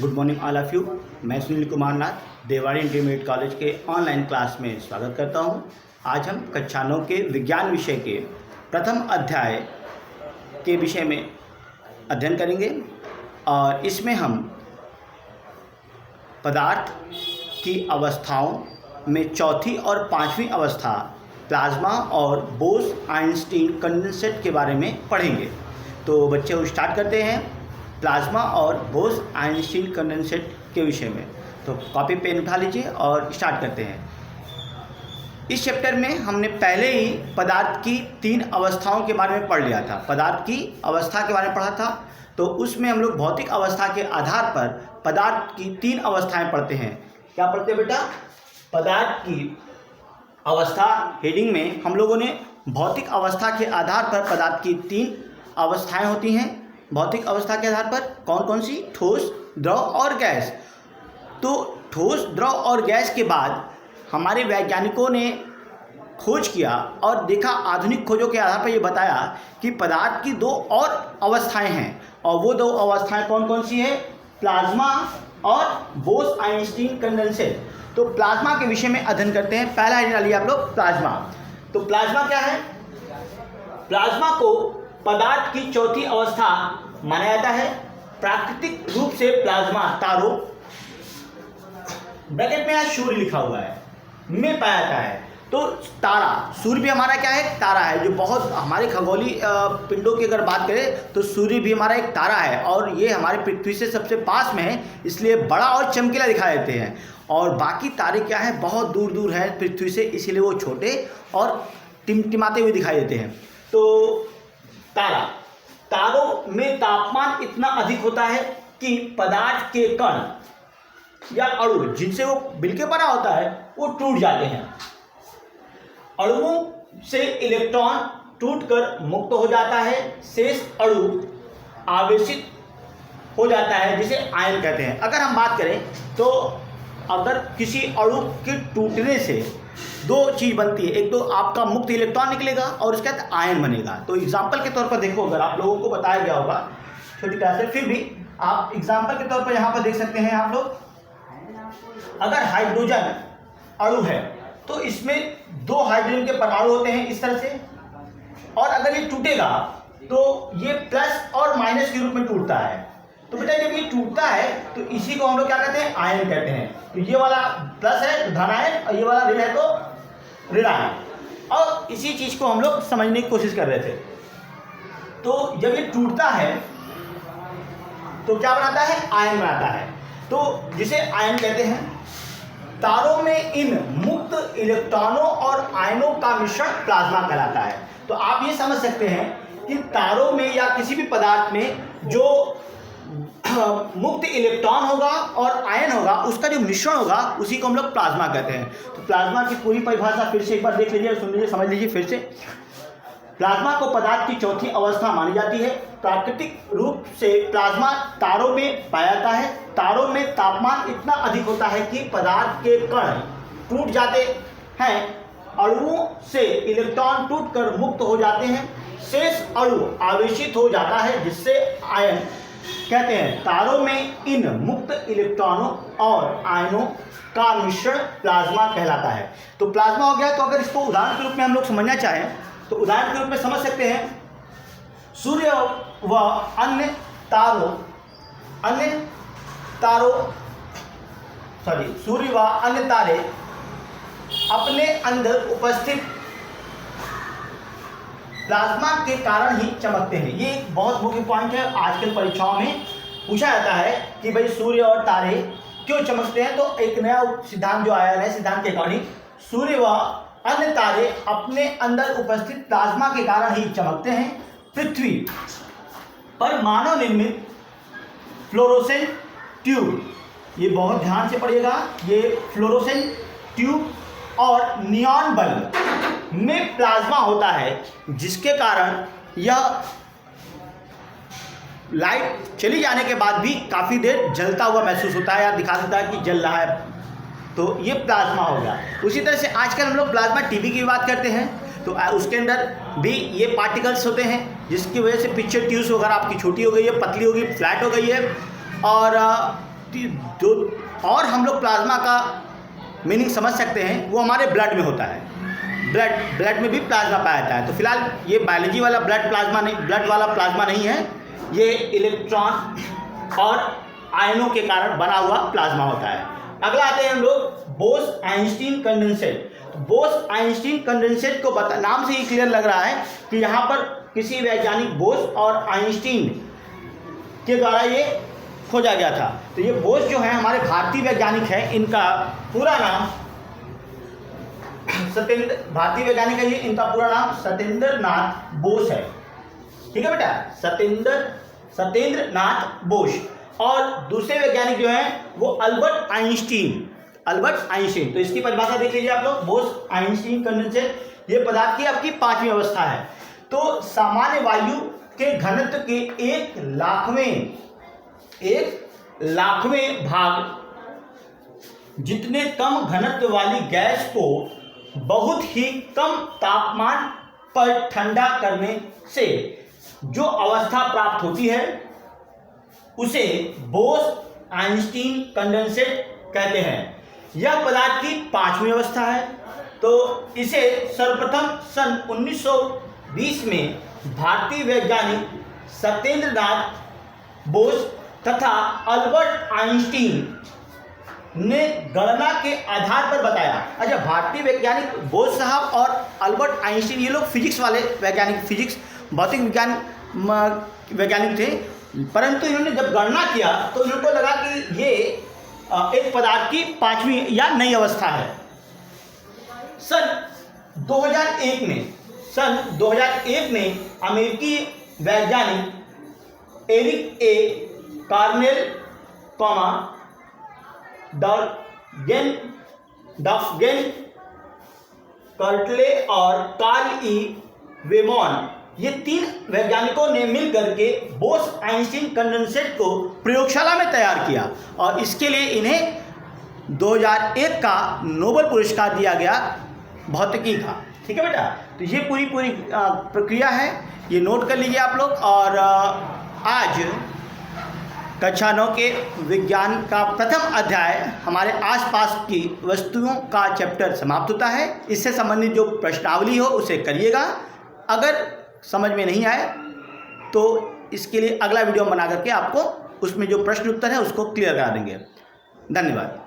Good morning all of you. मैं सुनील कुमार नाथ Dewadi intermediate college के online class में स्वागत करता हूं। आज हम कक्षा 9 के विज्ञान विषय के प्रथम अध्याय के विषय में अध्ययन करेंगे और इसमें हम पदार्थ की अवस्थाओं में चौथी और पांचवी अवस्था प्लाज्मा और बोस-आइंस्टीन कंडेंसेट के बारे में पढ़ेंगे। तो बच्चे स्टार्ट करते हैं प्लाज्मा और बोस-आइंस्टीन कंडेंसेट के विषय में। तो कॉपी पेन उठा लीजिए और स्टार्ट करते हैं। इस चैप्टर में हमने पहले ही पदार्थ की 3 अवस्थाओं के बारे में पढ़ लिया था। पदार्थ की अवस्था के बारे में पढ़ा था, तो उसमें हम लोग भौतिक अवस्था के आधार पर पदार्थ की 3 अवस्थाएं पढ़ते हैं। क्या पढ़ते हैं बेटा? पदार्थ की अवस्था हेडिंग में हम लोगों ने भौतिक अवस्था के आधार पर पदार्थ की 3 अवस्थाएं होती हैं। भौतिक अवस्था के आधार पर कौन कौन सी? ठोस, द्रव और गैस। तो ठोस, द्रव और गैस के बाद हमारे वैज्ञानिकों ने खोज किया और देखा, आधुनिक खोजों के आधार पर ये बताया कि पदार्थ की 2 और अवस्थाएं हैं। और वो 2 अवस्थाएं कौन कौन सी है? प्लाज्मा और बोस-आइंस्टीन कंडेंसेट। तो प्लाज्मा के विषय में अध्ययन करते हैं। पहला हेडिंग डालिए आप लोग, प्लाज्मा। तो प्लाज्मा क्या है? प्लाज्मा को पदार्थ की चौथी अवस्था माना जाता है। प्राकृतिक रूप से प्लाज्मा तारों, ब्रैकेट में यहाँ सूर्य लिखा हुआ है, में पाया जाता है। तो तारा, सूर्य भी हमारा क्या है? तारा है, जो बहुत हमारे खगोलीय पिंडों की अगर बात करें तो सूर्य भी हमारा एक तारा है और ये हमारे पृथ्वी से सबसे पास में है, इसलिए बड़ा और चमकीला दिखाई देते हैं। और बाकी तारे क्या है? बहुत दूर दूर है पृथ्वी से, इसीलिए वो छोटे और टिमटिमाते हुए दिखाई देते हैं। तो तारों में तापमान इतना अधिक होता है कि पदार्थ के कण या अणु जिनसे वो मिलकर बना होता है वो टूट जाते हैं। अणुओं से इलेक्ट्रॉन टूटकर मुक्त हो जाता है, शेष अणु आवेशित हो जाता है, जिसे आयन कहते हैं। अगर हम बात करें तो अगर किसी अणु के टूटने से 2 चीज़ बनती है, एक तो आपका मुक्त इलेक्ट्रॉन निकलेगा और उसके बाद आयन बनेगा। तो एग्जाम्पल के तौर पर देखो, अगर आप लोगों को बताया गया होगा छोटी क्लास से, फिर भी आप एग्जाम्पल के तौर पर यहाँ पर देख सकते हैं आप लोग। अगर हाइड्रोजन अणु है तो इसमें 2 हाइड्रोजन के परमाणु होते हैं इस तरह से, और अगर ये टूटेगा तो ये प्लस और माइनस के रूप में टूटता है। तो बेटा जब ये टूटता है तो इसी को हम लोग क्या कहते हैं? आयन कहते हैं। तो ये वाला प्लस है तो धन आयन, और ये वाला ऋण है तो ऋण आयन। और इसी चीज को हम लोग समझने की कोशिश कर रहे थे। तो जब ये टूटता है तो क्या बनाता है? आयन बनाता है। तो जिसे आयन कहते हैं। तारों में इन मुक्त इलेक्ट्रॉनों और आयनों का मिश्रण प्लाज्मा कहलाता है। तो आप ये समझ सकते हैं कि तारों में या किसी भी पदार्थ में जो मुक्त इलेक्ट्रॉन होगा और आयन होगा, उसका जो मिश्रण होगा उसी को हम लोग प्लाज्मा कहते हैं। तो प्लाज्मा की पूरी परिभाषा फिर से एक बार देख लीजिए, सुन लीजिए, समझ लीजिए फिर से। प्लाज्मा को पदार्थ की चौथी अवस्था मानी जाती है। प्राकृतिक रूप से प्लाज्मा तारों में पाया जाता है। तारों में तापमान इतना अधिक होता है कि पदार्थ के कण टूट जाते हैं, अणुओं से इलेक्ट्रॉन टूटकर मुक्त हो जाते हैं, शेष अणु आवेशित हो जाता है, जिससे आयन कहते हैं। तारों में इन मुक्त इलेक्ट्रॉनों और आयनों का मिश्रण प्लाज्मा कहलाता है। तो प्लाज्मा हो गया। तो अगर इसको उदाहरण के रूप में हम लोग समझना चाहें तो उदाहरण के रूप में समझ सकते हैं, सूर्य व अन्य सूर्य व अन्य तारे अपने अंदर उपस्थित प्लाज्मा के कारण ही चमकते हैं। ये एक बहुत मुख्य पॉइंट है, आजकल परीक्षाओं में पूछा जाता है कि भाई सूर्य और तारे क्यों चमकते हैं। तो एक नया सिद्धांत जो आया, नए सिद्धांत के अकॉर्डिंग सूर्य व अन्य तारे अपने अंदर उपस्थित प्लाज्मा के कारण ही चमकते हैं। पृथ्वी पर मानव निर्मित फ्लोरोसेंट ट्यूब, ये बहुत ध्यान से पढ़िएगा, ये फ्लोरोसेंट ट्यूब और नियॉन बल्ब में प्लाज्मा होता है, जिसके कारण यह लाइट चली जाने के बाद भी काफ़ी देर जलता हुआ महसूस होता है या दिखा देता है कि जल रहा है। तो ये प्लाज्मा हो गया। उसी तरह से आजकल हम लोग प्लाज्मा टीवी की बात करते हैं, तो उसके अंदर भी ये पार्टिकल्स होते हैं, जिसकी वजह से पिक्चर ट्यूब्स वगैरह आपकी छोटी हो गई है, पतली हो गई, फ्लैट हो गई है, और जो और हम लोग प्लाज्मा का मीनिंग समझ सकते हैं वो हमारे ब्लड में होता है। ब्लड में भी प्लाज्मा पाया जाता है। तो फिलहाल ये बायोलॉजी वाला ब्लड वाला प्लाज्मा नहीं है, ये इलेक्ट्रॉन और आयनों के कारण बना हुआ प्लाज्मा होता है। अगला आते हैं हम लोग बोस-आइंस्टीन कंडेंसेट। बोस-आइंस्टीन कंडेंसेट को नाम से ही क्लियर लग रहा है कि यहाँ पर किसी वैज्ञानिक बोस और आइंस्टीन के द्वारा ये खोजा गया था। तो ये बोस जो है हमारे भारतीय वैज्ञानिक हैं, इनका पूरा नाम भारतीय वैज्ञानिक है, ये इनका पूरा नाम सत्येंद्र नाथ बोस है। ठीक है बेटा, सत्येंद्र नाथ बोस। और दूसरे वैज्ञानिक जो हैं वो अल्बर्ट आइंस्टीन। तो इसकी परिभाषा देख लीजिए आप लोग, बोस आइंस्टीन कंडेंसेट। ये पदार्थ की आपकी 5वीं अवस्था है। तो सामान्य वायु के घनत्व के 1,00,000वें भाग जितने कम घनत्व वाली गैस को बहुत ही कम तापमान पर ठंडा करने से जो अवस्था प्राप्त होती है उसे बोस-आइंस्टीन कंडेंसेट कहते हैं। यह पदार्थ की 5वीं अवस्था है। तो इसे सर्वप्रथम सन 1920 में भारतीय वैज्ञानिक सत्येंद्र नाथ बोस तथा अल्बर्ट आइंस्टीन ने गणना के आधार पर बताया। अच्छा, भारतीय वैज्ञानिक बोस साहब और अल्बर्ट आइंस्टीन ये लोग फिजिक्स वाले वैज्ञानिक, फिजिक्स भौतिक विज्ञान वैज्ञानिक थे, परंतु इन्होंने जब गणना किया तो इनको लगा कि ये एक पदार्थ की 5वीं या नई अवस्था है। सन 2001 में अमेरिकी वैज्ञानिक एरिक ए कार्नेल, डॉफ्गेन कर्टले और कार्ल ई वेमॉन, ये 3 वैज्ञानिकों ने मिलकर के बोस-आइंस्टीन कंडेंसेट को प्रयोगशाला में तैयार किया और इसके लिए इन्हें 2001 का नोबेल पुरस्कार दिया गया भौतिकी का। ठीक है बेटा, तो ये पूरी प्रक्रिया है, ये नोट कर लीजिए आप लोग। और आज कक्षा 9 के विज्ञान का प्रथम अध्याय हमारे आसपास की वस्तुओं का चैप्टर समाप्त होता है। इससे संबंधित जो प्रश्नावली हो उसे करिएगा। अगर समझ में नहीं आए तो इसके लिए अगला वीडियो बना करके आपको उसमें जो प्रश्न उत्तर है उसको क्लियर करा देंगे। धन्यवाद।